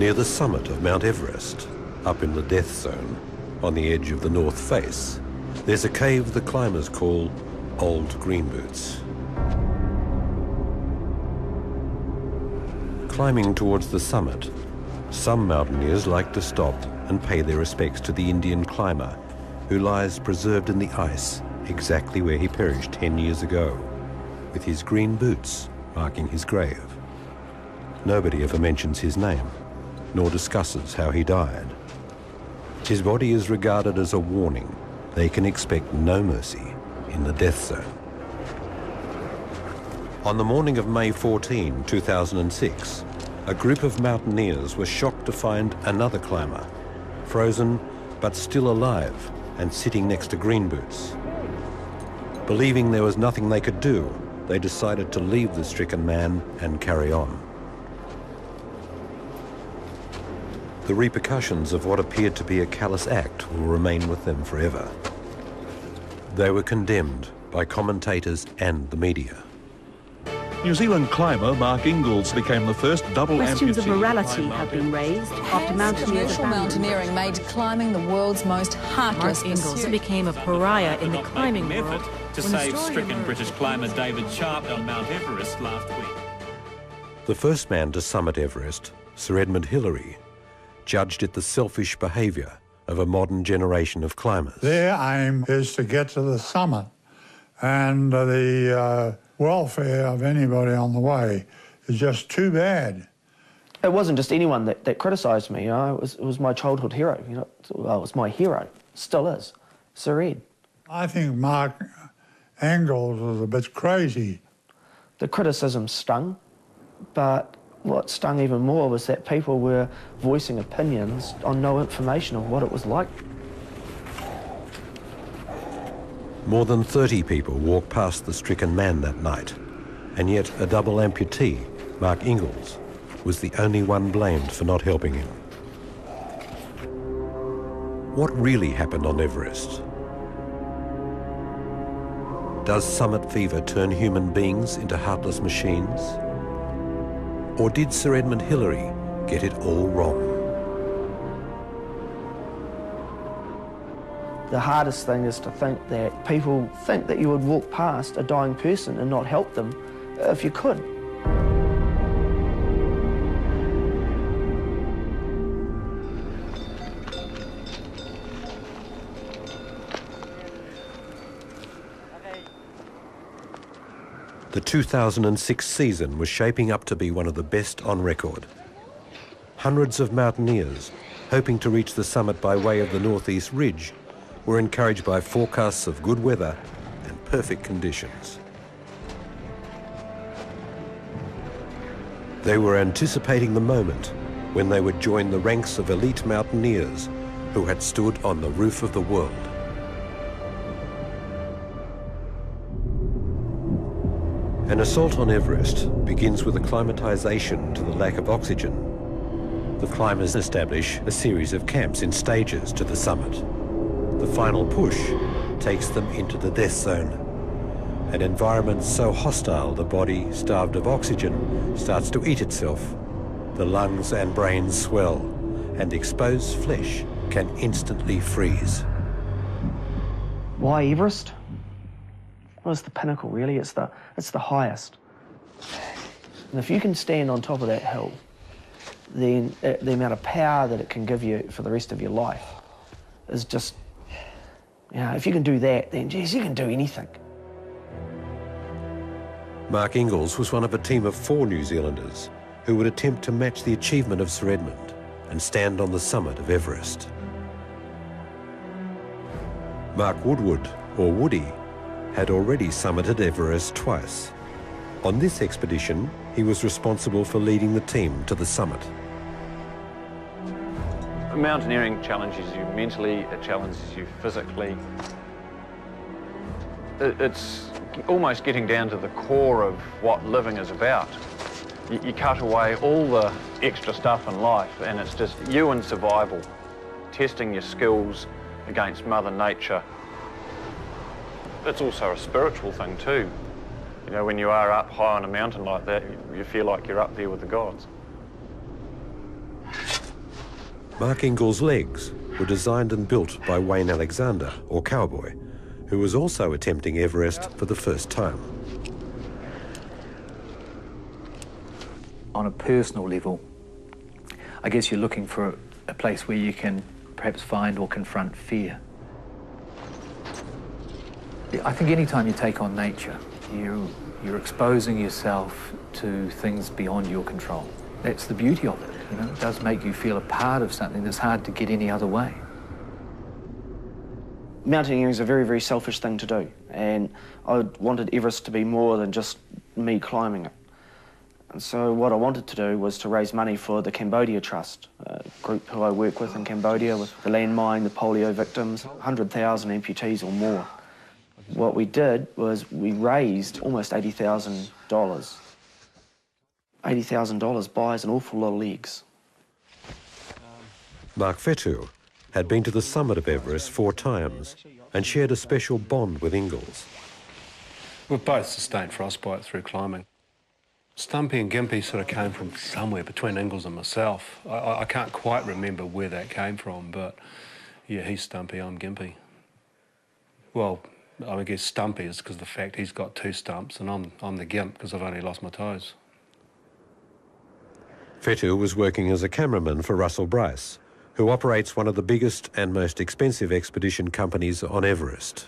Near the summit of Mount Everest, up in the death zone, on the edge of the north face, there's a cave the climbers call Old Green Boots. Climbing towards the summit, some mountaineers like to stop and pay their respects to the Indian climber who lies preserved in the ice exactly where he perished 10 years ago, with his green boots marking his grave. Nobody ever mentions his name, nor discusses how he died. His body is regarded as a warning. They can expect no mercy in the death zone. On the morning of May 14, 2006, a group of mountaineers were shocked to find another climber, frozen but still alive and sitting next to Green Boots. Believing there was nothing they could do, they decided to leave the stricken man and carry on. The repercussions of what appeared to be a callous act will remain with them forever. They were condemned by commentators and the media. New Zealand climber Mark Ingalls became the first double amputee. Questions of morality have been raised after mountaineers commercial mountaineering made climbing the world's most heartless Mark Ingalls pursuit. became a pariah in the climbing world to save stricken British climber David Sharp on Mount Everest last week. The first man to summit Everest, Sir Edmund Hillary, judged it the selfish behaviour of a modern generation of climbers. Their aim is to get to the summit, and the welfare of anybody on the way is just too bad. It wasn't just anyone that criticised me, you know, it was my childhood hero, you know, well, it was my hero, still is, Sir Ed. I think Mark Ingalls was a bit crazy. The criticism stung, but what stung even more was that people were voicing opinions on no information of what it was like. More than 30 people walked past the stricken man that night, and yet a double amputee, Mark Ingalls, was the only one blamed for not helping him. What really happened on Everest? Does summit fever turn human beings into heartless machines? Or did Sir Edmund Hillary get it all wrong? The hardest thing is to think that people think that you would walk past a dying person and not help them if you could. The 2006 season was shaping up to be one of the best on record. Hundreds of mountaineers, hoping to reach the summit by way of the northeast ridge, were encouraged by forecasts of good weather and perfect conditions. They were anticipating the moment when they would join the ranks of elite mountaineers who had stood on the roof of the world. An assault on Everest begins with acclimatization to the lack of oxygen. The climbers establish a series of camps in stages to the summit. The final push takes them into the death zone, an environment so hostile the body, starved of oxygen, starts to eat itself. The lungs and brain swell, and exposed flesh can instantly freeze. Why Everest? Well, it's the pinnacle, really. It's the highest. And if you can stand on top of that hill, then the amount of power that it can give you for the rest of your life is just, you know, if you can do that, then, geez, you can do anything. Mark Ingalls was one of a team of 4 New Zealanders who would attempt to match the achievement of Sir Edmund and stand on the summit of Everest. Mark Woodward, or Woody, had already summited Everest twice. On this expedition, he was responsible for leading the team to the summit. Mountaineering challenges you mentally, it challenges you physically. It's almost getting down to the core of what living is about. You cut away all the extra stuff in life and it's just you and survival, testing your skills against Mother Nature. It's also a spiritual thing too. You know, when you are up high on a mountain like that, you feel like you're up there with the gods. Mark Ingall's legs were designed and built by Wayne Alexander, or Cowboy, who was also attempting Everest for the first time. On a personal level, I guess you're looking for a place where you can perhaps find or confront fear. I think any time you take on nature, you're exposing yourself to things beyond your control. That's the beauty of it, you know. It does make you feel a part of something that's hard to get any other way. Mountaineering is a very, very selfish thing to do, and I wanted Everest to be more than just me climbing it. And so what I wanted to do was to raise money for the Cambodia Trust, a group who I work with in Cambodia with the landmine, the polio victims, 100,000 amputees or more. What we did was we raised almost $80,000. $80,000 buys an awful lot of legs. Mark Fetu had been to the summit of Everest 4 times and shared a special bond with Ingalls. We've both sustained frostbite through climbing. Stumpy and Gimpy sort of came from somewhere between Ingalls and myself. I can't quite remember where that came from, but yeah, he's Stumpy, I'm Gimpy. Well, I guess Stumpy is because of the fact he's got 2 stumps and I'm the Gimp because I've only lost my toes. Fetu was working as a cameraman for Russell Bryce, who operates one of the biggest and most expensive expedition companies on Everest.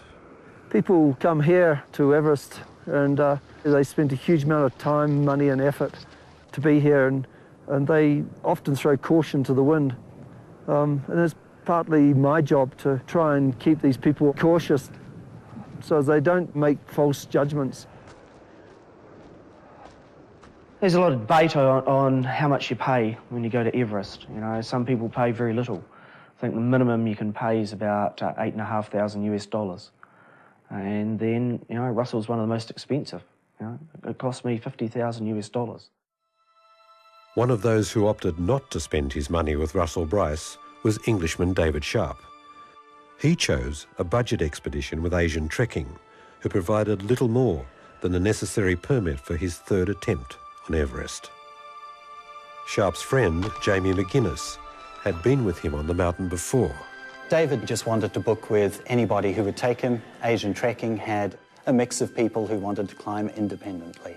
People come here to Everest and they spend a huge amount of time, money and effort to be here, and they often throw caution to the wind. And it's partly my job to try and keep these people cautious so they don't make false judgments. There's a lot of debate on how much you pay when you go to Everest. You know, some people pay very little. I think the minimum you can pay is about $8,500 US. And then, you know, Russell's one of the most expensive. You know, it cost me $50,000 US. One of those who opted not to spend his money with Russell Bryce was Englishman David Sharp. He chose a budget expedition with Asian Trekking, who provided little more than the necessary permit for his 3rd attempt on Everest. Sharp's friend, Jamie McGuinness, had been with him on the mountain before. David just wanted to book with anybody who would take him. Asian Trekking had a mix of people who wanted to climb independently.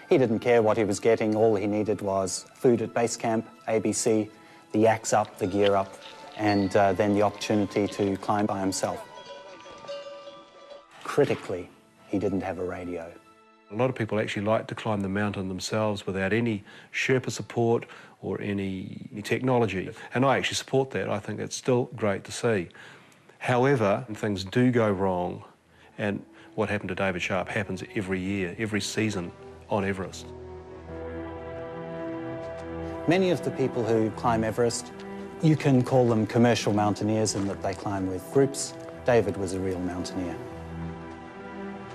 He didn't care what he was getting. All he needed was food at base camp, ABC, the yaks up, the gear up, and then the opportunity to climb by himself. Critically, he didn't have a radio. A lot of people actually like to climb the mountain themselves without any Sherpa support or any technology. And I actually support that. I think it's still great to see. However, things do go wrong, and what happened to David Sharp happens every year, every season on Everest. Many of the people who climb Everest, you can call them commercial mountaineers in that they climb with groups. David was a real mountaineer.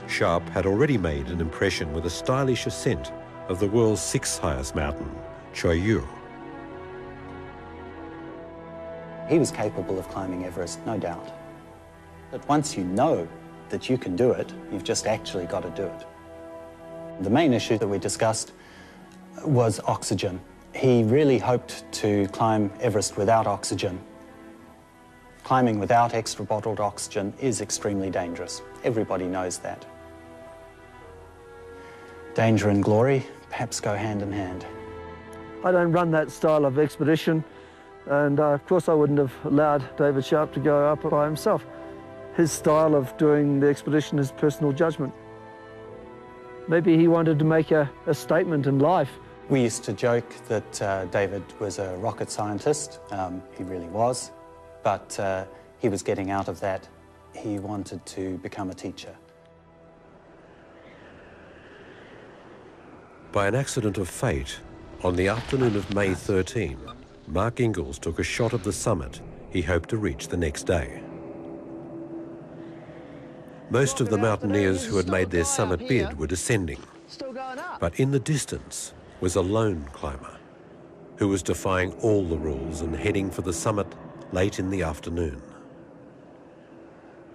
Sharp had already made an impression with a stylish ascent of the world's 6th highest mountain, Choi Yu. He was capable of climbing Everest, no doubt. But once you know that you can do it, you've just actually got to do it. The main issue that we discussed was oxygen. He really hoped to climb Everest without oxygen. Climbing without extra bottled oxygen is extremely dangerous. Everybody knows that. Danger and glory perhaps go hand in hand. I don't run that style of expedition, and of course I wouldn't have allowed David Sharp to go up by himself. His style of doing the expedition is personal judgment. Maybe he wanted to make a statement in life. We used to joke that David was a rocket scientist. He really was, but he was getting out of that. He wanted to become a teacher. By an accident of fate, on the afternoon of May 13, Mark Ingalls took a shot of the summit he hoped to reach the next day. Most of the mountaineers who had made their summit bid were descending, but in the distance was a lone climber who was defying all the rules and heading for the summit late in the afternoon.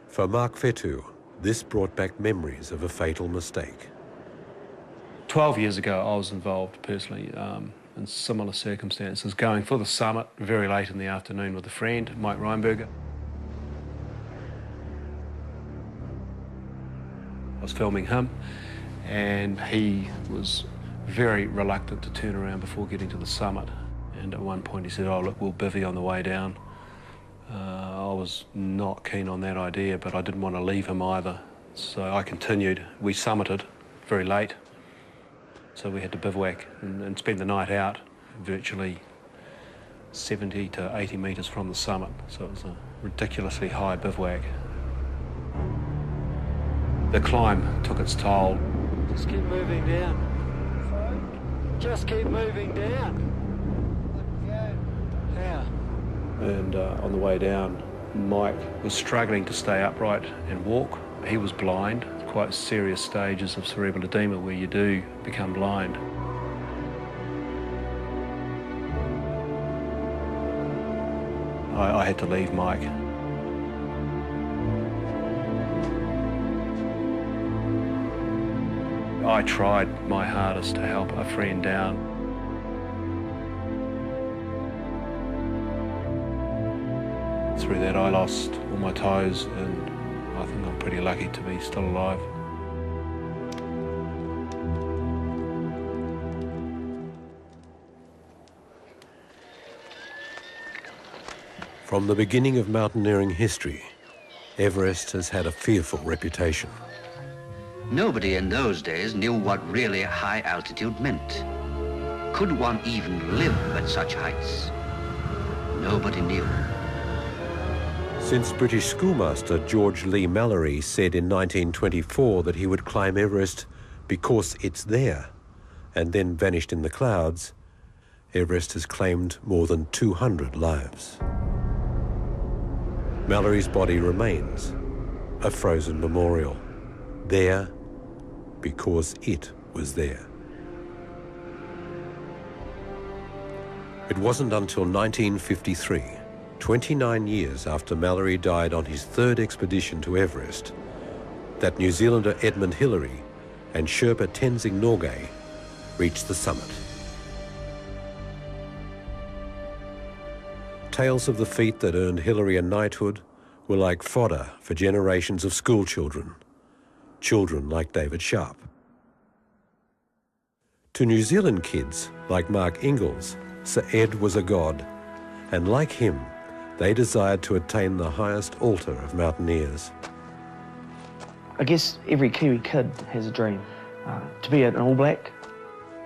For Mark Fetu, this brought back memories of a fatal mistake. 12 years ago, I was involved personally in similar circumstances, going for the summit very late in the afternoon with a friend, Mike Reinberger. I was filming him, and he was very reluctant to turn around before getting to the summit. And at one point he said, "Oh, look, we'll bivvy on the way down." I was not keen on that idea, but I didn't want to leave him either. So I continued. We summited very late, so we had to bivouac and spend the night out, virtually 70 to 80 metres from the summit. So it was a ridiculously high bivouac. The climb took its toll. Just keep moving down. Just keep moving down. Yeah. And on the way down, Mike was struggling to stay upright and walk. He was blind, quite serious stages of cerebral edema where you do become blind. I had to leave Mike. I tried my hardest to help a friend down. Through that I lost all my toes, and I think I'm pretty lucky to be still alive. From the beginning of mountaineering history, Everest has had a fearful reputation. Nobody in those days knew what really high altitude meant. Could one even live at such heights? Nobody knew. Since British schoolmaster George Lee Mallory said in 1924 that he would climb Everest because it's there, and then vanished in the clouds, Everest has claimed more than 200 lives. Mallory's body remains, a frozen memorial, there because it was there. It wasn't until 1953, 29 years after Mallory died on his third expedition to Everest, that New Zealander Edmund Hillary and Sherpa Tenzing Norgay reached the summit. Tales of the feat that earned Hillary a knighthood were like fodder for generations of school children like David Sharp. To New Zealand kids like Mark Ingalls, Sir Ed was a god, and like him, they desired to attain the highest altar of mountaineers. I guess every Kiwi kid has a dream, to be an All Black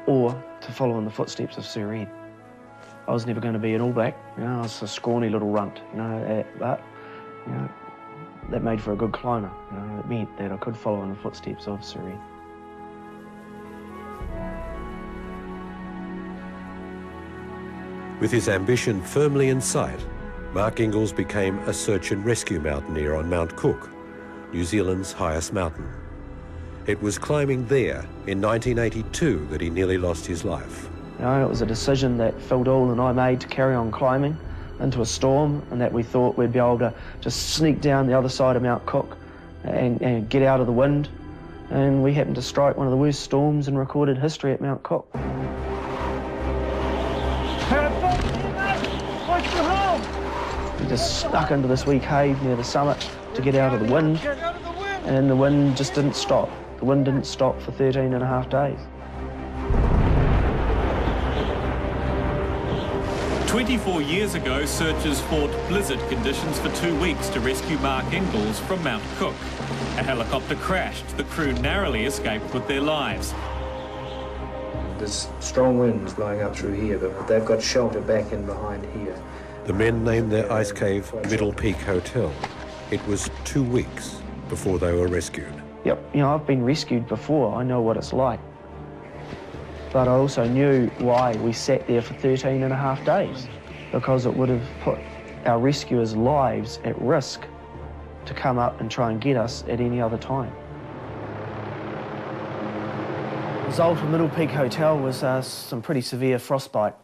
or to follow in the footsteps of Sir Ed. I was never going to be an All Black, you know, I was a scrawny little runt, you know, but, you know, that made for a good climber, you know, it meant that I could follow in the footsteps of Sir Ed. With his ambition firmly in sight, Mark Ingalls became a search and rescue mountaineer on Mount Cook, New Zealand's highest mountain. It was climbing there in 1982 that he nearly lost his life. You know, it was a decision that Phil Dool and I made to carry on climbing into a storm, and that we thought we'd be able to just sneak down the other side of Mount Cook and get out of the wind. And we happened to strike one of the worst storms in recorded history at Mount Cook. We just stuck into this wee cave near the summit to get out of the wind, and the wind just didn't stop. The wind didn't stop for 13 and a half days. 24 years ago, searchers fought blizzard conditions for 2 weeks to rescue Mark Ingalls from Mount Cook. A helicopter crashed. The crew narrowly escaped with their lives. There's strong winds blowing up through here, but they've got shelter back in behind here. The men named their ice cave Middle Peak Hotel. It was 2 weeks before they were rescued. Yep, you know, I've been rescued before. I know what it's like. But I also knew why we sat there for 13 and a half days, because it would have put our rescuers' lives at risk to come up and try and get us at any other time. The result of Middle Peak Hotel was some pretty severe frostbite.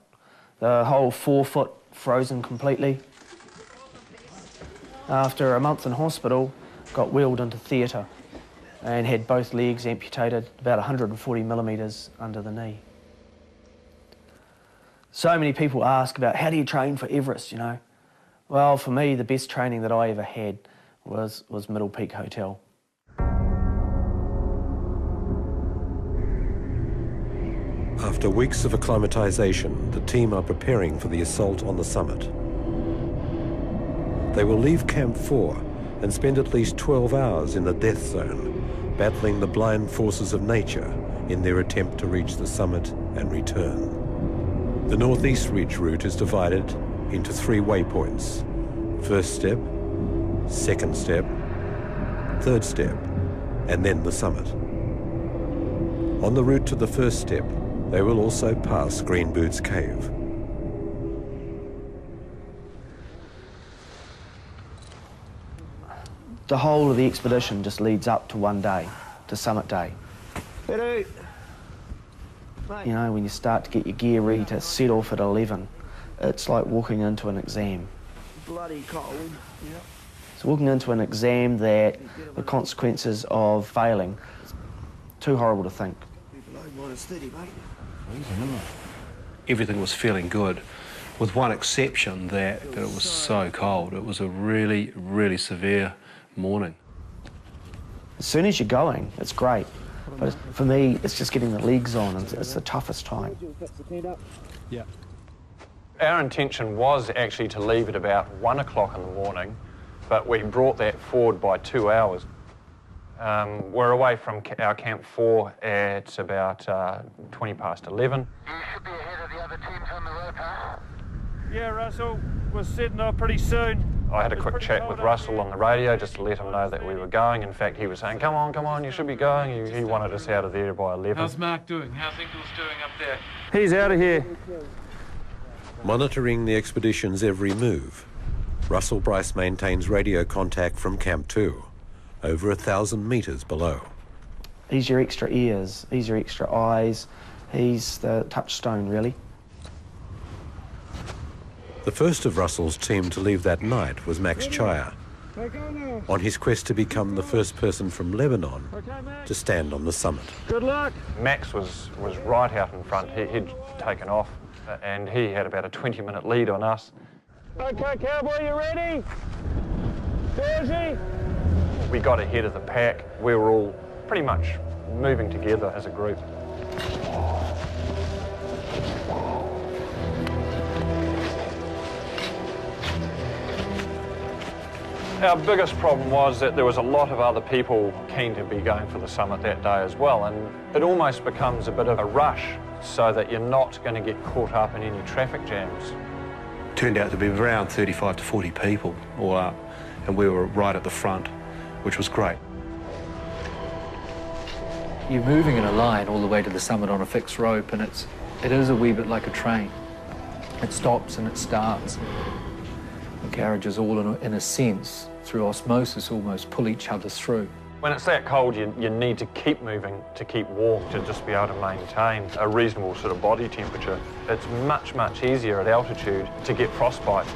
The whole 4 foot frozen completely. After a month in hospital, got wheeled into theatre and had both legs amputated, about 140 millimetres under the knee. So many people ask about how do you train for Everest, you know? Well, for me, the best training that I ever had was Middle Peak Hotel. After weeks of acclimatization, the team are preparing for the assault on the summit. They will leave Camp 4 and spend at least 12 hours in the death zone, battling the blind forces of nature in their attempt to reach the summit and return. The northeast ridge route is divided into 3 waypoints: first step, second step, third step, and then the summit. On the route to the first step, they will also pass Green Boots Cave. The whole of the expedition just leads up to one day, to summit day. You know, when you start to get your gear ready to set off at 11, it's like walking into an exam. Bloody cold. Yeah. It's walking into an exam that the consequences of failing, it's too horrible to think. Below -30, mate. Everything was feeling good, with one exception that it was so cold. It was a really, really severe morning. As soon as you're going, it's great. But for me, it's just getting the legs on, and it's the toughest time. Yeah. Our intention was actually to leave at about 1 o'clock in the morning, but we brought that forward by 2 hours. We're away from our Camp 4 at about 20 past 11. You should be ahead of the other teams on the road, huh? Yeah, Russell, we're setting off pretty soon. I had a quick chat with Russell on the radio just to let him know that we were going. In fact, he was saying, come on, you should be going. He wanted us out of there by 11. How's Mark doing? How's Ingles doing up there? He's out of here. Monitoring the expedition's every move, Russell Bryce maintains radio contact from Camp 2, over 1,000 metres below. He's your extra ears, he's your extra eyes, he's the touchstone, really. The first of Russell's team to leave that night was Max Chaya, on his quest to become the first person from Lebanon to stand on the summit. Good luck. Max was right out in front. He'd taken off, and he had about a 20-minute lead on us. Okay, cowboy, you ready? Jersey. We got ahead of the pack. We were all pretty much moving together as a group. Our biggest problem was that there was a lot of other people keen to be going for the summit that day as well, and it almost becomes a bit of a rush so that you're not going to get caught up in any traffic jams. Turned out to be around 35 to 40 people all up, and we were right at the front, which was great. You're moving in a line all the way to the summit on a fixed rope, and it is a wee bit like a train. It stops and it starts. The carriages all, in a sense, through osmosis, almost pull each other through. When it's that cold, you need to keep moving to keep warm, to just be able to maintain a reasonable sort of body temperature. It's much, much easier at altitude to get frostbite.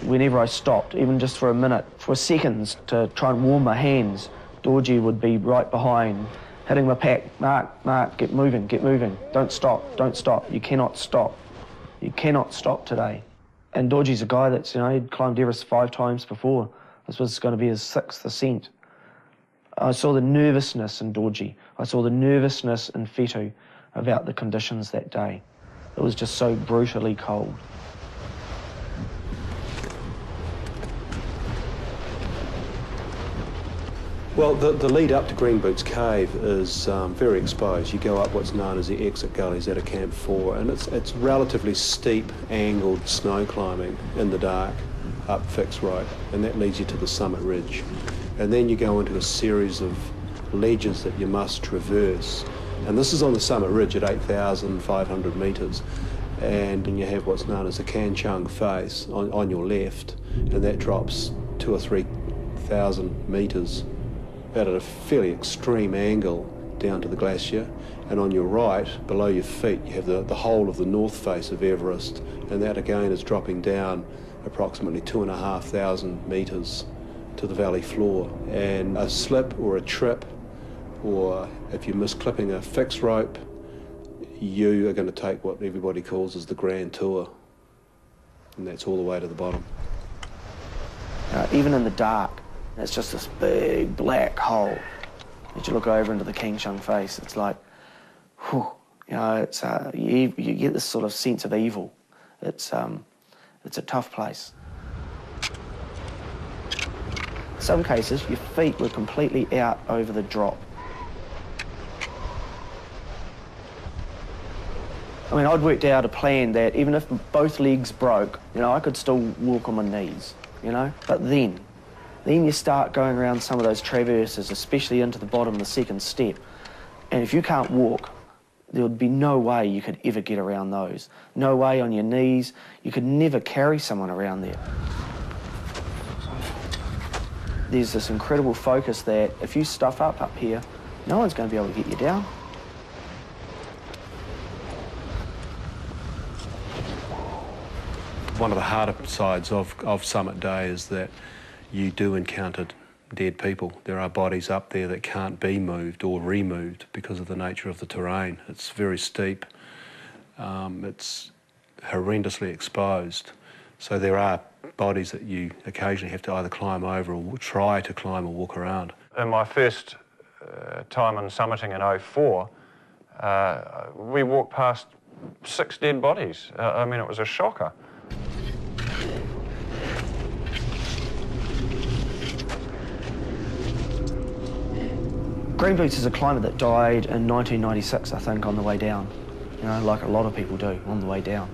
Whenever I stopped, even just for a minute, for seconds, to try and warm my hands, Dorji would be right behind, hitting my pack. Mark, get moving, don't stop, you cannot stop. You cannot stop today. And Dorji's a guy that's, he'd climbed Everest 5 times before. This was going to be his 6th ascent. I saw the nervousness in Dorji. I saw the nervousness in Fetu about the conditions that day. It was just so brutally cold. Well, the lead up to Green Boots Cave is very exposed. You go up what's known as the exit gullies out of Camp 4, and it's relatively steep, angled snow climbing in the dark, up fixed rope, and that leads you to the summit ridge. And then you go into a series of ledges that you must traverse. And this is on the summit ridge at 8,500 metres. And you have what's known as the Kanchung face on your left, and that drops 2,000 or 3,000 metres at a fairly extreme angle down to the glacier. And on your right, below your feet, you have the whole of the north face of Everest, and that again is dropping down approximately 2,500 metres to the valley floor. And a slip or a trip or if you miss clipping a fixed rope, you are going to take what everybody calls as the grand tour, and that's all the way to the bottom. Even in the dark, it's just this big black hole. As you look over into the King Shung face, it's like, whew, you know, it's you get this sort of sense of evil. It's a tough place. In some cases, your feet were completely out over the drop. I mean, I'd worked out a plan that even if both legs broke, you know, I could still walk on my knees, you know? But then you start going around some of those traverses, especially into the bottom of the second step, and if you can't walk, there would be no way you could ever get around those. No way on your knees. You could never carry someone around there. There's this incredible focus that if you stuff up here, no one's going to be able to get you down. One of the harder sides of Summit Day is that you do encounter dead people. There are bodies up there that can't be moved or removed because of the nature of the terrain. It's very steep. It's horrendously exposed. So there are bodies that you occasionally have to either climb over or try to climb or walk around. In my first time in summiting in 04, we walked past 6 dead bodies. I mean, it was a shocker. Green Boots is a climber that died in 1996, I think, on the way down. You know, like a lot of people do, on the way down.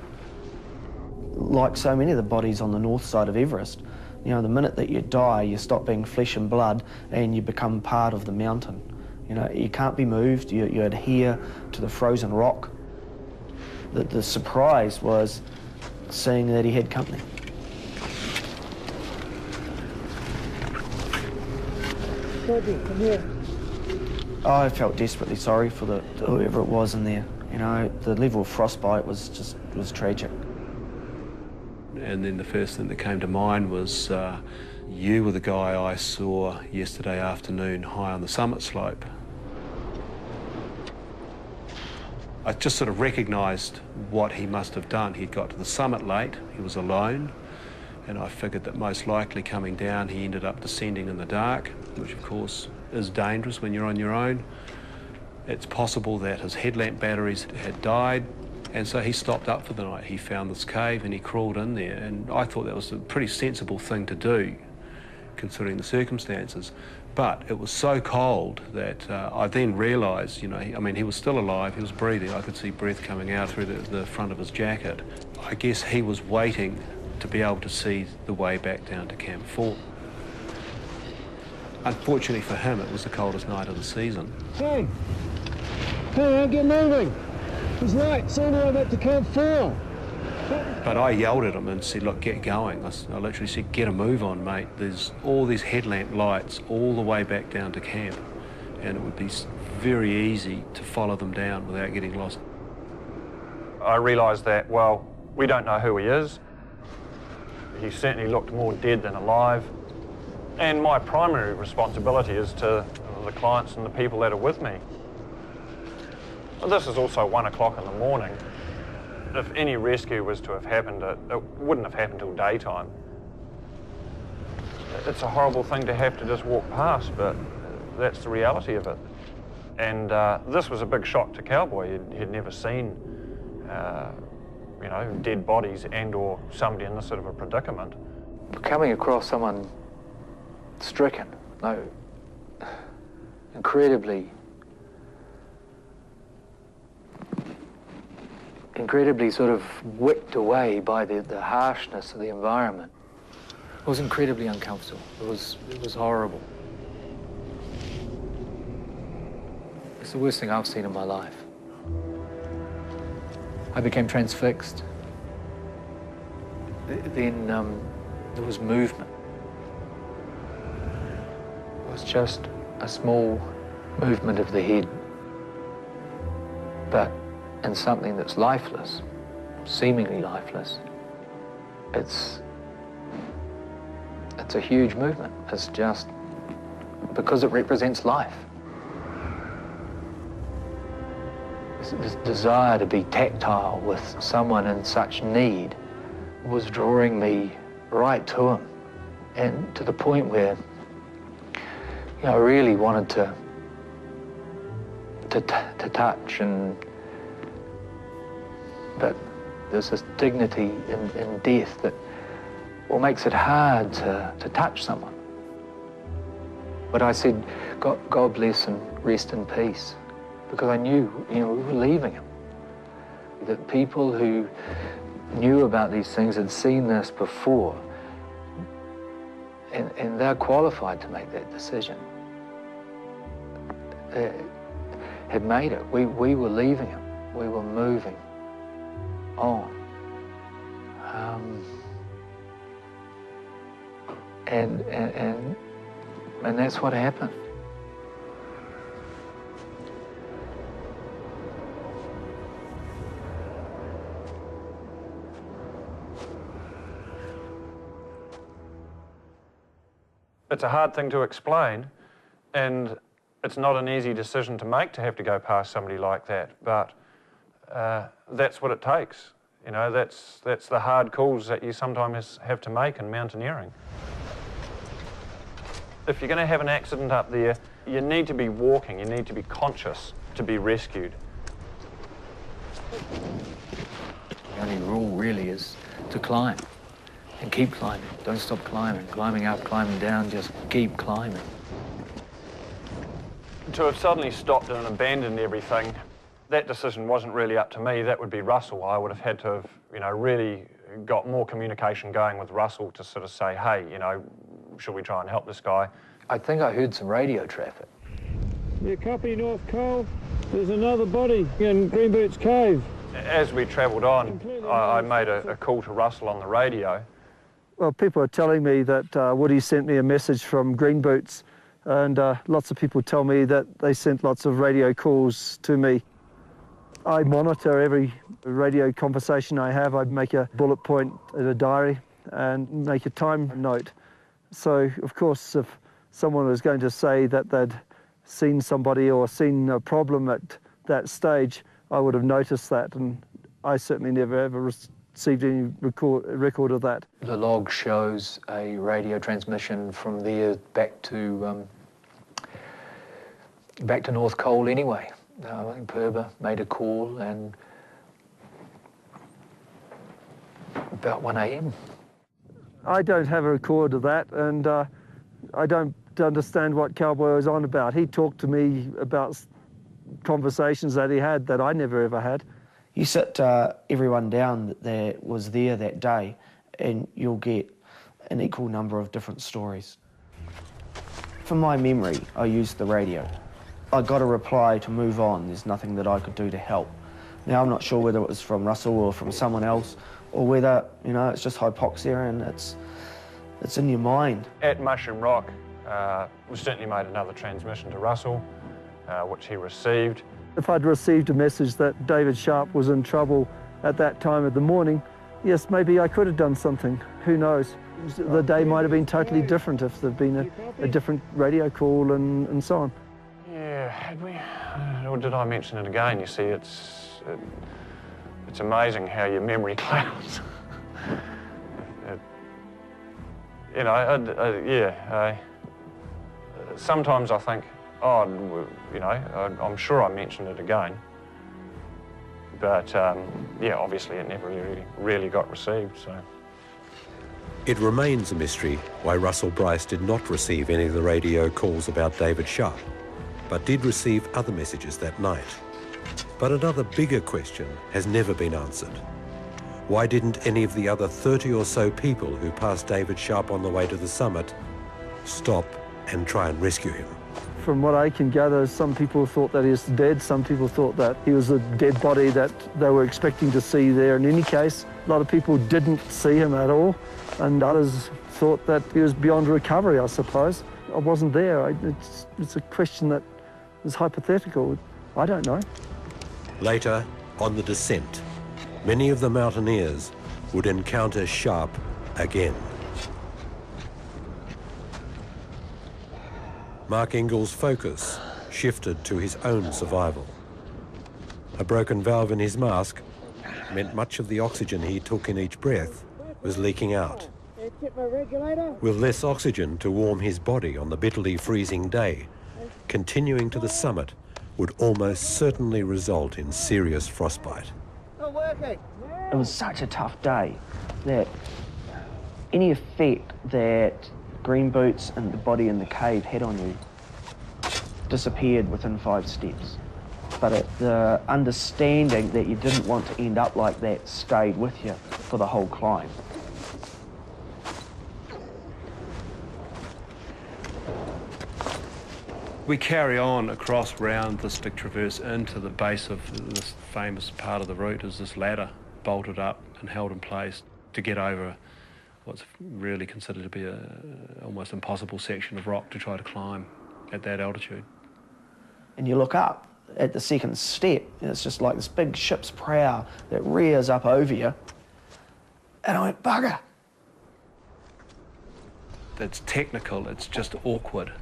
Like so many of the bodies on the north side of Everest, you know, the minute that you die, you stop being flesh and blood and you become part of the mountain. You know, you can't be moved, you adhere to the frozen rock. The surprise was seeing that he had company. Come here. I felt desperately sorry for whoever it was in there. You know, the level of frostbite was tragic. And then the first thing that came to mind was you were the guy I saw yesterday afternoon high on the summit slope. I just sort of recognised what he must have done. He'd got to the summit late, he was alone, and I figured that most likely coming down he ended up descending in the dark, which of course is dangerous when you're on your own. It's possible that his headlamp batteries had died, and so he stopped up for the night. He found this cave and he crawled in there, and I thought that was a pretty sensible thing to do, considering the circumstances. But it was so cold that I then realised, you know, I mean, he was still alive, he was breathing. I could see breath coming out through the front of his jacket. I guess he was waiting to be able to see the way back down to Camp 4. Unfortunately for him, it was the coldest night of the season. Hey, get moving. It's late, it's all the way back to Camp 4. But I yelled at him and said, look, get going. I literally said, get a move on, mate. There's all these headlamp lights all the way back down to camp, and it would be very easy to follow them down without getting lost. I realised that, well, we don't know who he is. He certainly looked more dead than alive. And my primary responsibility is to the clients and the people that are with me. This is also 1 o'clock in the morning. If any rescue was to have happened, it wouldn't have happened till daytime. It's a horrible thing to have to just walk past, but that's the reality of it. And this was a big shock to Cowboy. He'd never seen, you know, dead bodies and or somebody in this sort of a predicament. Coming across someone stricken, no, incredibly sort of whipped away by the harshness of the environment. It was incredibly uncomfortable. It was horrible. It's the worst thing I've seen in my life. I became transfixed. Then there was movement. It was just a small movement of the head, but in something that's lifeless, seemingly lifeless, it's a huge movement. It's just because it represents life. This desire to be tactile with someone in such need was drawing me right to him, and to the point where, you know, I really wanted to touch, but there's this dignity in death that makes it hard to touch someone. But I said, God bless and rest in peace, because I knew, you know, we were leaving him. That people who knew about these things had seen this before, and they're qualified to make that decision. Had made it. We were leaving him. We were moving on. And that's what happened. It's a hard thing to explain, and it's not an easy decision to make to have to go past somebody like that, but that's what it takes. You know, that's the hard calls that you sometimes have to make in mountaineering. If you're going to have an accident up there, you need to be walking, you need to be conscious to be rescued. The only rule really is to climb and keep climbing. Don't stop climbing. Climbing up, climbing down, just keep climbing. To have suddenly stopped and abandoned everything, that decision wasn't really up to me. That would be Russell. I would have had to have, you know, really got more communication going with Russell to sort of say, hey, you know, should we try and help this guy? I think I heard some radio traffic. Yeah, copy, North Cole. There's another body in Greenboots Cave. As we travelled on, I made a call to Russell on the radio. Well, people are telling me that Woody sent me a message from Green Boots, and lots of people tell me that they sent lots of radio calls to me. I monitor every radio conversation I have. I make a bullet point in a diary and make a time note. So, of course, if someone was going to say that they'd seen somebody or seen a problem at that stage, I would have noticed that, and I certainly never ever received any record of that. The log shows a radio transmission from there back to North Cole anyway. I think Perber made a call, and about 1 a.m. I don't have a record of that, and I don't understand what Cowboy was on about. He talked to me about conversations that he had that I never ever had. You sit everyone down that was there that day, and you'll get an equal number of different stories. From my memory, I used the radio. I got a reply to move on. There's nothing that I could do to help. Now, I'm not sure whether it was from Russell or from someone else, or whether, you know, it's just hypoxia and it's in your mind. At Mushroom Rock, we certainly made another transmission to Russell, which he received. If I'd received a message that David Sharp was in trouble at that time of the morning, yes, maybe I could have done something. Who knows? The day might have been totally different if there'd been a different radio call and so on. Yeah, had we? Or did I mention it again? You see, it's amazing how your memory clouds. You know, sometimes I think, oh, you know, I'm sure I mentioned it again. But, yeah, obviously it never really got received, so. It remains a mystery why Russell Bryce did not receive any of the radio calls about David Sharp, but did receive other messages that night. But another bigger question has never been answered. Why didn't any of the other 30 or so people who passed David Sharp on the way to the summit stop and try and rescue him? From what I can gather, some people thought that he was dead, some people thought that he was a dead body that they were expecting to see there. In any case, a lot of people didn't see him at all, and others thought that he was beyond recovery, I suppose. I wasn't there. It's a question that is hypothetical. I don't know. Later, on the descent, many of the mountaineers would encounter Sharp again. Mark Ingall's focus shifted to his own survival. A broken valve in his mask meant much of the oxygen he took in each breath was leaking out. With less oxygen to warm his body on the bitterly freezing day, continuing to the summit would almost certainly result in serious frostbite. It was such a tough day that any effect that green boots and the body in the cave had on you disappeared within 5 steps. But the understanding that you didn't want to end up like that stayed with you for the whole climb. We carry on across round this big traverse into the base of this famous part of the route. Is this ladder bolted up and held in place to get over what's really considered to be an almost impossible section of rock to try to climb at that altitude. And you look up at the second step, and it's just like this big ship's prow that rears up over you. And I went, bugger! It's technical, it's just awkward.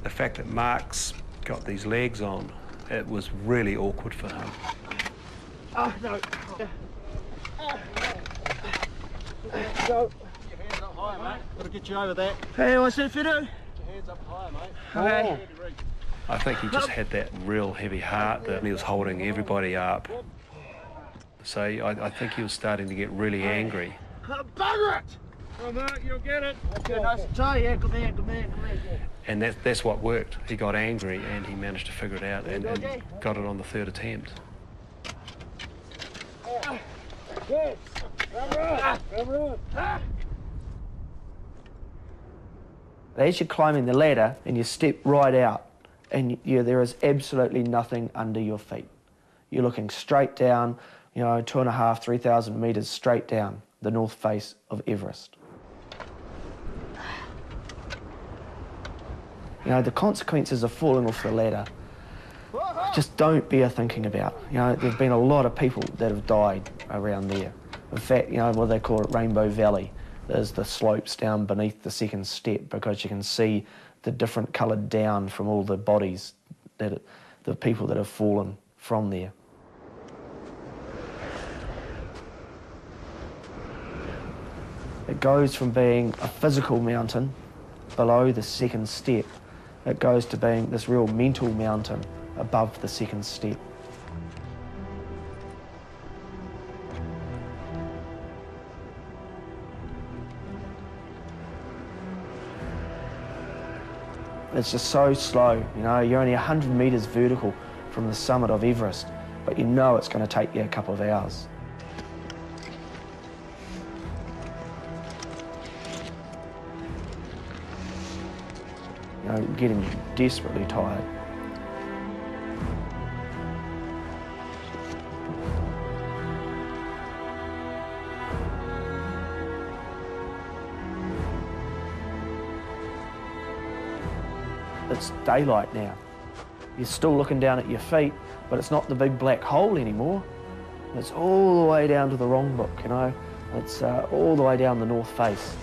The fact that Mark's got these legs on, it was really awkward for him. Oh, no. Go. Your hands up higher, mate. Gotta get you over that. Hey, what's that, Fido? Get your hands up higher, mate. Okay. I think he just had that real heavy heart that he was holding everybody up. So I think he was starting to get really angry. Bugger it! Oh, Mark, you'll get it. Okay, nice and tight. Yeah, come here, come here, come here. And that's what worked. He got angry and he managed to figure it out and got it on the 3rd attempt. Yes. Run. As you're climbing the ladder and you step right out, and there is absolutely nothing under your feet. You're looking straight down, 2,500, 3,000 metres straight down the north face of Everest. The consequences of falling off the ladder just don't bear thinking about. There've been a lot of people that have died around there. In fact, what they call it Rainbow Valley. There's the slopes down beneath the second step because you can see the different coloured down from all the bodies, the people that have fallen from there. It goes from being a physical mountain below the second step, it goes to being this real mental mountain above the second step. It's just so slow, you're only 100 metres vertical from the summit of Everest, but it's going to take you a couple of hours. Getting desperately tired. It's daylight now. You're still looking down at your feet, but it's not the big black hole anymore. It's all the way down to the wrong book, It's all the way down the north face.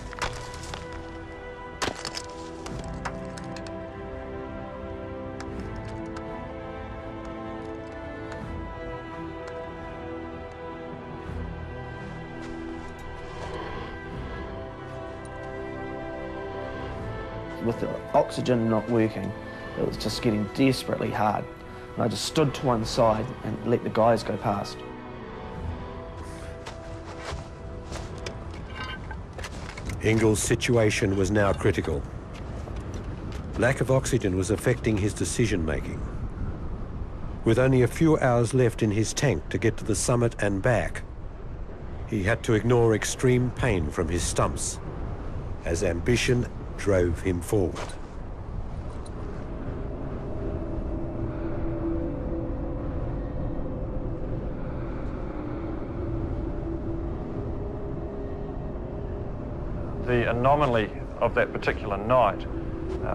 With the oxygen not working, it was just getting desperately hard. And I just stood to one side and let the guys go past. Ingall's situation was now critical. Lack of oxygen was affecting his decision-making. With only a few hours left in his tank to get to the summit and back, he had to ignore extreme pain from his stumps as ambition drove him forward. The anomaly of that particular night,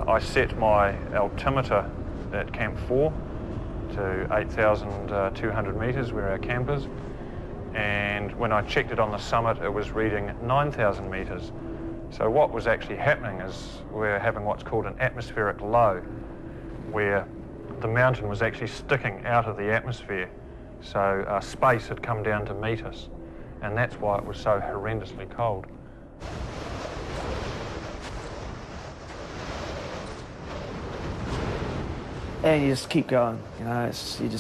I set my altimeter at Camp 4 to 8,200 metres where our camp is, and when I checked it on the summit it was reading 9,000 metres. So what was actually happening is we're having what's called an atmospheric low, where the mountain was actually sticking out of the atmosphere, so space had come down to meet us, and that's why it was so horrendously cold. And you just keep going, you know, you're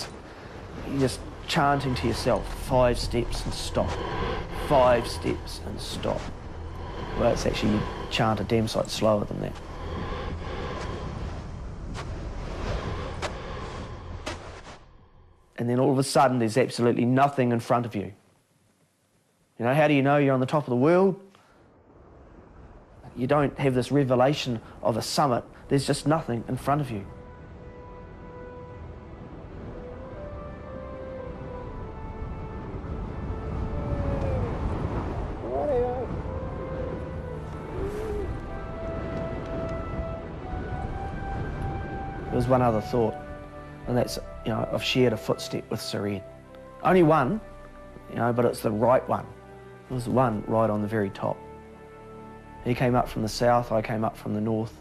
just chanting to yourself, 5 steps and stop, 5 steps and stop. Well, it's actually, you chant a damn sight slower than that. And then all of a sudden, there's absolutely nothing in front of you. You know, how do you know you're on the top of the world? You don't have this revelation of a summit. There's just nothing in front of you. There was one other thought, and that's, you know, I've shared a footstep with Sir. Only one, you know, but it's the right one. There was one right on the very top. He came up from the south, I came up from the north.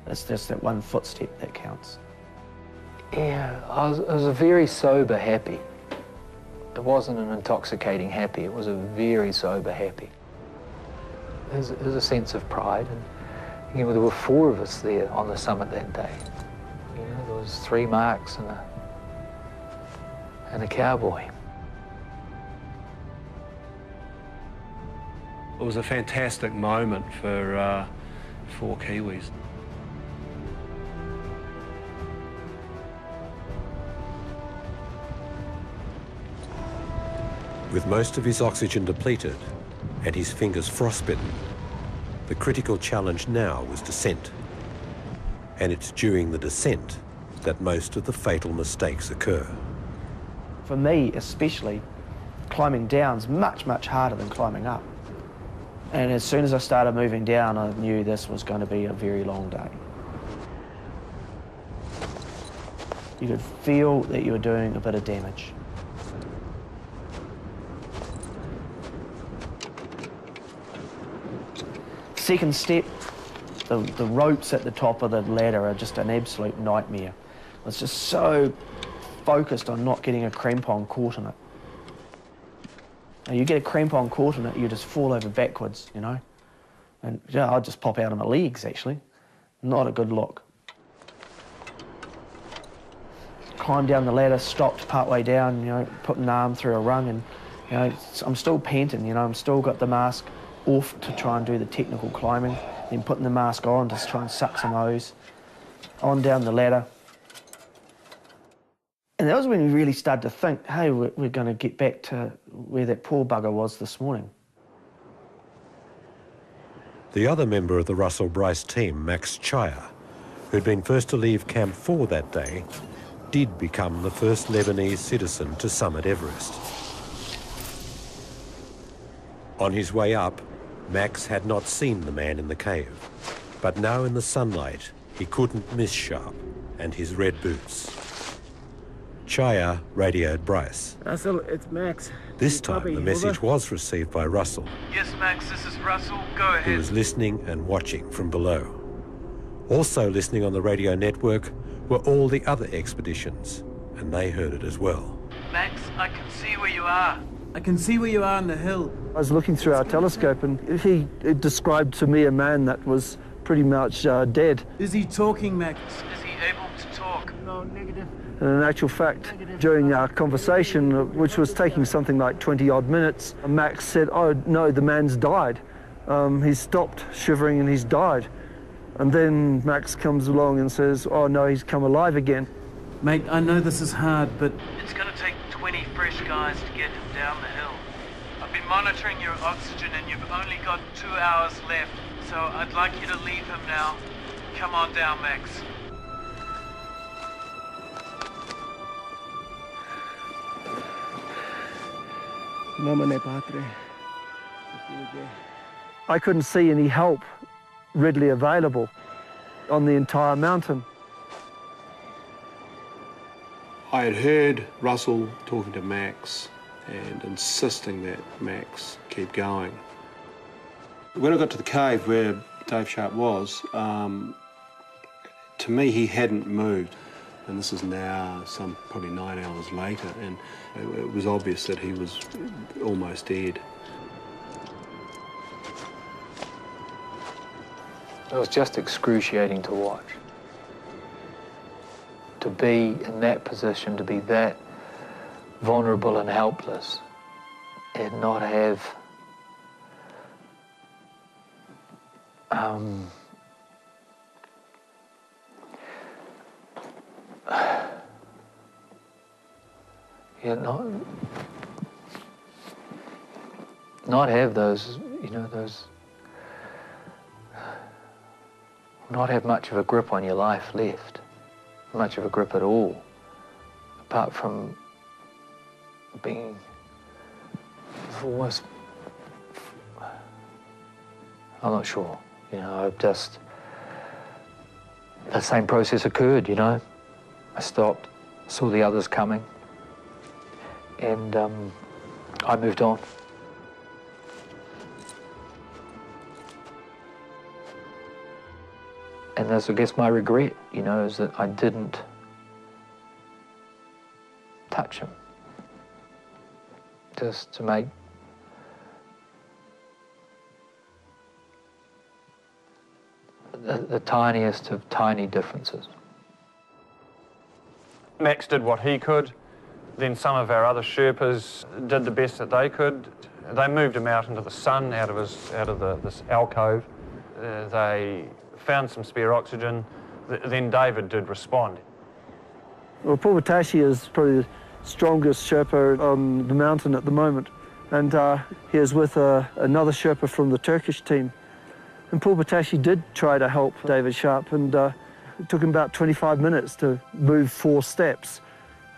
It's just that one footstep that counts. Yeah, it was a very sober happy. It wasn't an intoxicating happy, it was a very sober happy. There's a sense of pride, and you know, there were 4 of us there on the summit that day. You know, there was 3 marks and a cowboy. It was a fantastic moment for 4 Kiwis. With most of his oxygen depleted and his fingers frostbitten, the critical challenge now was descent. And it's during the descent that most of the fatal mistakes occur. For me, especially, climbing down's much, much harder than climbing up. And as soon as I started moving down, I knew this was going to be a very long day. You could feel that you were doing a bit of damage. Second step, the ropes at the top of the ladder are just an absolute nightmare. I was just so focused on not getting a crampon caught in it. And you get a crampon caught in it, you just fall over backwards, you know. And yeah, I'll just pop out of my legs, actually. Not a good look. Climbed down the ladder, stopped partway down, you know, put an arm through a rung, and you know, I'm still panting, you know, I'm still got the mask off to try and do the technical climbing, then putting the mask on to try and suck some O's. On down the ladder. And that was when we really started to think, hey, we're going to get back to where that poor bugger was this morning. The other member of the Russell Bryce team, Max Chaya, who'd been first to leave Camp 4 that day, did become the first Lebanese citizen to summit Everest. On his way up, Max had not seen the man in the cave, but now in the sunlight, he couldn't miss Sharp and his red boots. Chaya radioed Bryce. Russell, it's Max. This time the message was received by Russell. Yes, Max, this is Russell. Go ahead. Who was listening and watching from below. Also listening on the radio network were all the other expeditions, and they heard it as well. Max, I can see where you are. I can see where you are on the hill. I was looking through our telescope, and he described to me a man that was pretty much dead. Is he talking, Max? Is he able to talk? No, negative. And in actual fact, during our conversation, which was taking something like 20-odd minutes, Max said, oh, no, the man's died. He's stopped shivering and he's died. And then Max comes along and says, oh, no, he's come alive again. Mate, I know this is hard, but... It's going to take 20 fresh guys to get him down the hill. I've been monitoring your oxygen and you've only got 2 hours left, so I'd like you to leave him now. Come on down, Max. I couldn't see any help readily available on the entire mountain. I had heard Russell talking to Max and insisting that Max keep going. When I got to the cave where Dave Sharp was, to me he hadn't moved. And this is now probably 9 hours later, and it was obvious that he was almost dead. It was just excruciating to watch. To be in that position, to be that vulnerable and helpless, and not have not have those, not have much of a grip on your life left, much of a grip at all, apart from being almost, I'm not sure, the same process occurred, I stopped, saw the others coming, and I moved on. And that's, I guess, my regret, is that I didn't touch him. Just to make the tiniest of tiny differences. Max did what he could. Then some of our other Sherpas did the best that they could. They moved him out into the sun, out of this alcove. They found some spare oxygen. Then David did respond. Well, Paul Batashi is probably the strongest Sherpa on the mountain at the moment, and he is with another Sherpa from the Turkish team. And Paul Batashi did try to help David Sharp, and it took him about 25 minutes to move 4 steps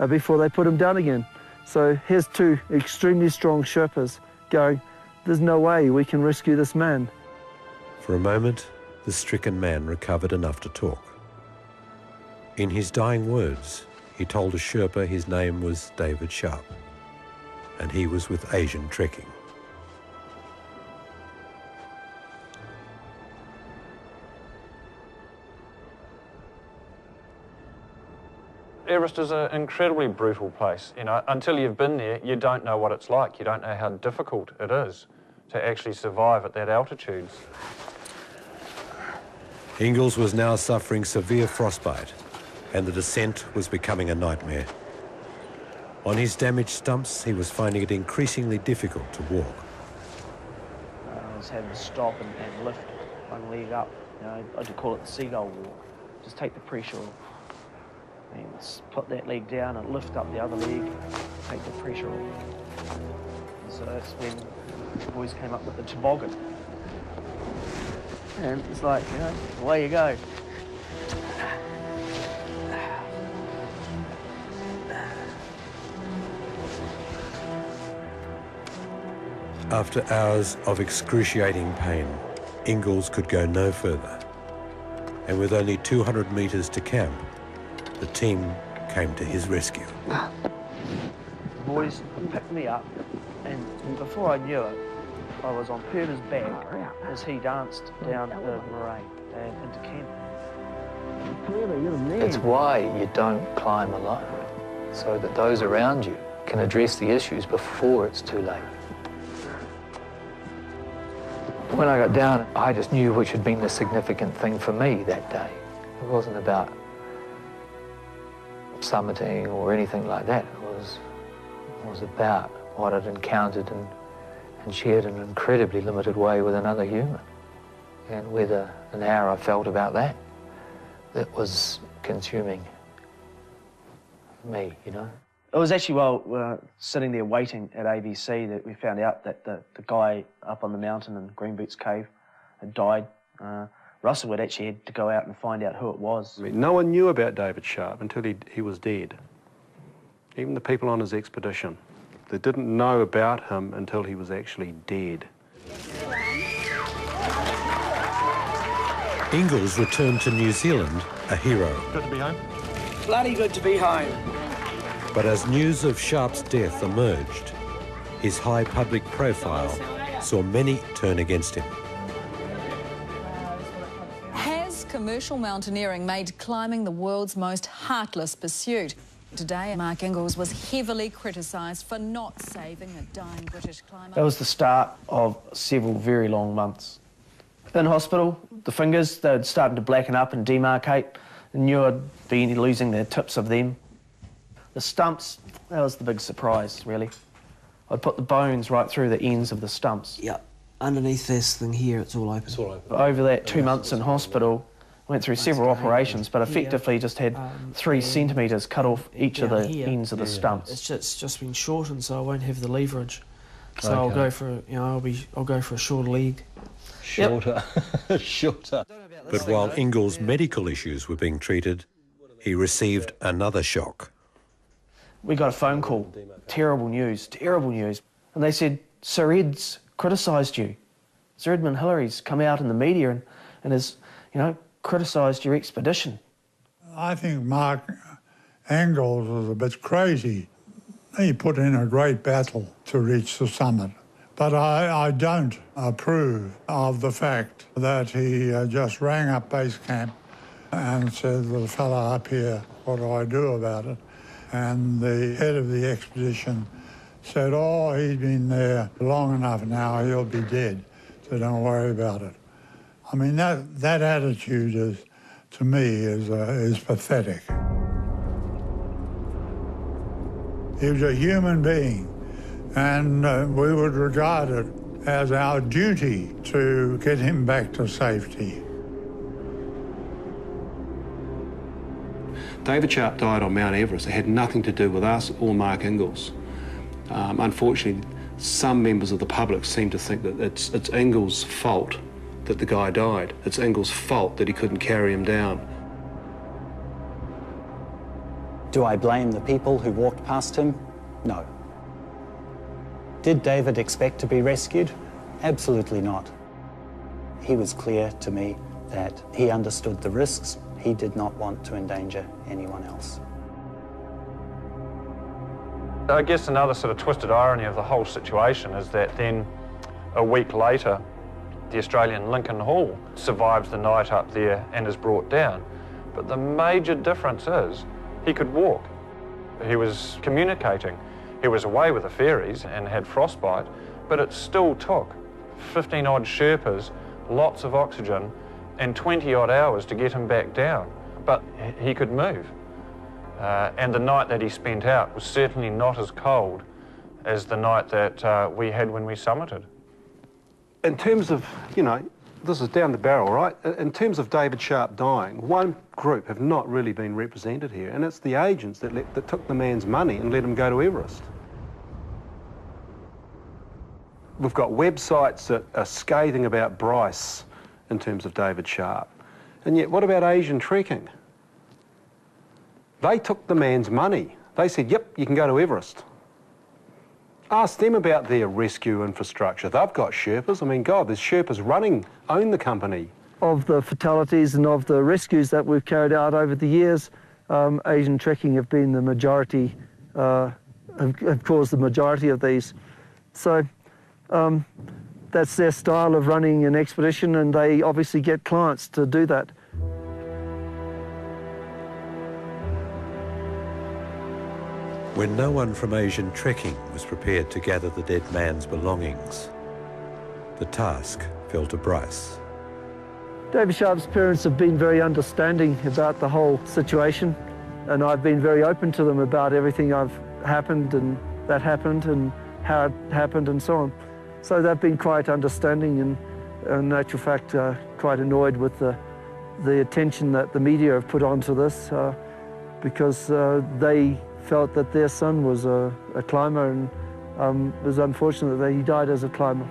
before they put him down again. So here's 2 extremely strong Sherpas going, there's no way we can rescue this man. For a moment, the stricken man recovered enough to talk. In his dying words, he told a Sherpa his name was David Sharp, and he was with Asian Trekking. Everest is an incredibly brutal place. Until you've been there, you don't know what it's like. You don't know how difficult it is to actually survive at that altitude. Ingalls was now suffering severe frostbite, and the descent was becoming a nightmare. On his damaged stumps, he was finding it increasingly difficult to walk. I was having to stop and lift one leg up. I like to call it the seagull walk. Just take the pressure off. And put that leg down and lift up the other leg, take the pressure off. And so that's when the boys came up with the toboggan. And it's like, away you go. After hours of excruciating pain, Ingalls could go no further. And with only 200 metres to camp, the team came to his rescue. The boys picked me up, and before I knew it, I was on Perna's back as he danced down the moraine and into camp. It's why you don't climb alone, so that those around you can address the issues before it's too late. When I got down, I just knew which had been the significant thing for me that day. It wasn't about summiting or anything like that. It was about what I'd encountered and shared in an incredibly limited way with another human. And whether and how I felt about that was consuming me, It was actually while we were sitting there waiting at ABC that we found out that the guy up on the mountain in Green Boots Cave had died. Russell had actually had to go out and find out who it was. No one knew about David Sharp until he was dead. Even the people on his expedition. They didn't know about him until he was actually dead. Ingalls returned to New Zealand a hero. Good to be home. Bloody good to be home. But as news of Sharp's death emerged, his high public profile saw many turn against him. Has commercial mountaineering made climbing the world's most heartless pursuit. Today, Mark Ingalls was heavily criticised for not saving a dying British climber. That was the start of several very long months. In hospital, the fingers, they're starting to blacken up and demarcate. I knew I'd be losing the tips of them. The stumps, that was the big surprise, really. I'd put the bones right through the ends of the stumps. Yeah, underneath this thing here, it's all open. It's all open. Over that 2 months in hospital, went through several operations, but effectively just had 3 centimetres cut off each of the ends of the stumps. It's just been shortened, so I won't have the leverage. So I'll go for, I'll go for a shorter leg. Shorter, shorter. But while Ingalls' medical issues were being treated, he received another shock. We got a phone call, terrible news. And they said, Sir Ed's criticised you. Sir Edmund Hillary's come out in the media and has, criticised your expedition. I think Mark Ingalls was a bit crazy. He put in a great battle to reach the summit. But I don't approve of the fact that he just rang up base camp and said, well, the fella up here, what do I do about it? And the head of the expedition said, oh, he's been there long enough now, he'll be dead, so don't worry about it. I mean, that attitude is, to me, is pathetic. He was a human being, and we would regard it as our duty to get him back to safety. David Sharp died on Mount Everest. It had nothing to do with us or Mark Ingalls. Unfortunately, some members of the public seem to think that it's Ingalls' fault that the guy died. It's Ingalls' fault that he couldn't carry him down. Do I blame the people who walked past him? No. Did David expect to be rescued? Absolutely not. He was clear to me that he understood the risks. He did not want to endanger anyone else. I guess another sort of twisted irony of the whole situation is that then a week later, the Australian Lincoln Hall survives the night up there and is brought down. But the major difference is he could walk. He was communicating. He was away with the fairies and had frostbite, but it still took 15-odd Sherpas, lots of oxygen, and 20-odd hours to get him back down. But he could move. And the night that he spent out was certainly not as cold as the night that we had when we summited. In terms of, this is down the barrel, right? In terms of David Sharp dying, one group have not really been represented here, and it's the agents that took the man's money and let him go to Everest. We've got websites that are scathing about Bryce in terms of David Sharp. And yet, what about Asian Trekking? They took the man's money. They said, yep, you can go to Everest. Ask them about their rescue infrastructure. They've got Sherpas. I mean, God, there's Sherpas own the company. Of the fatalities and of the rescues that we've carried out over the years, Asian Trekking have been the majority, have caused the majority of these. So that's their style of running an expedition, and they obviously get clients to do that. When no one from Asian Trekking was prepared to gather the dead man's belongings, the task fell to Bryce. David Sharp's parents have been very understanding about the whole situation, and I've been very open to them about everything I've happened and how it happened and so on. So they've been quite understanding and, in actual fact, quite annoyed with the attention that the media have put onto this because they felt that their son was a climber, and it was unfortunate that he died as a climber.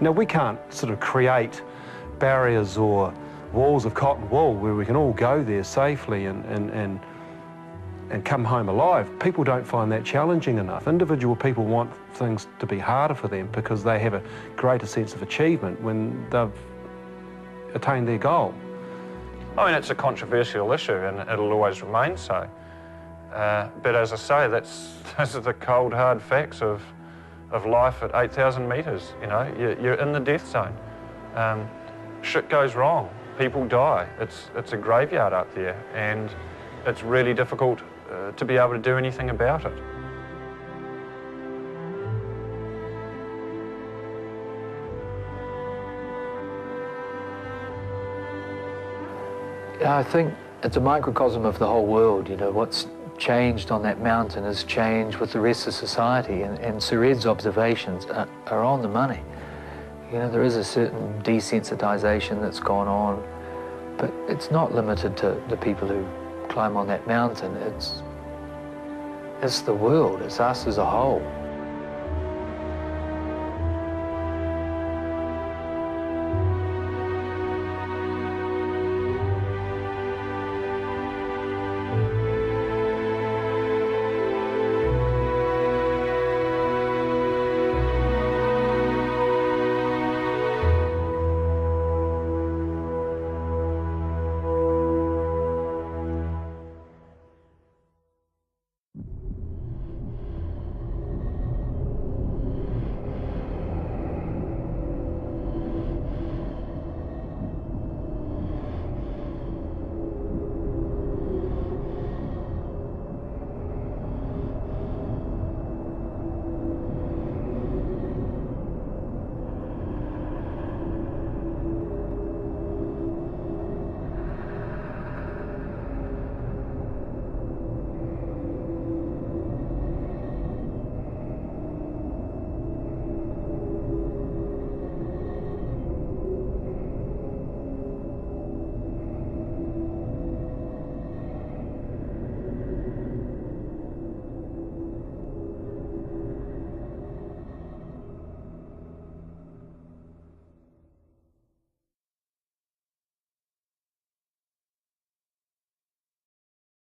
Now, we can't sort of create barriers or walls of cotton wool where we can all go there safely and come home alive. People don't find that challenging enough. Individual people want things to be harder for them because they have a greater sense of achievement when they've attained their goal. I mean, it's a controversial issue and it'll always remain so. But as I say, those are the cold, hard facts of life at 8,000 metres. You're in the death zone. Shit goes wrong. People die. It's a graveyard up there, and it's really difficult to be able to do anything about it. I think it's a microcosm of the whole world. You know, what's changed on that mountain has changed with the rest of society, and Sured's observations are on the money. You know, there is a certain desensitization that's gone on, but it's not limited to the people who climb on that mountain. It's the world, it's us as a whole.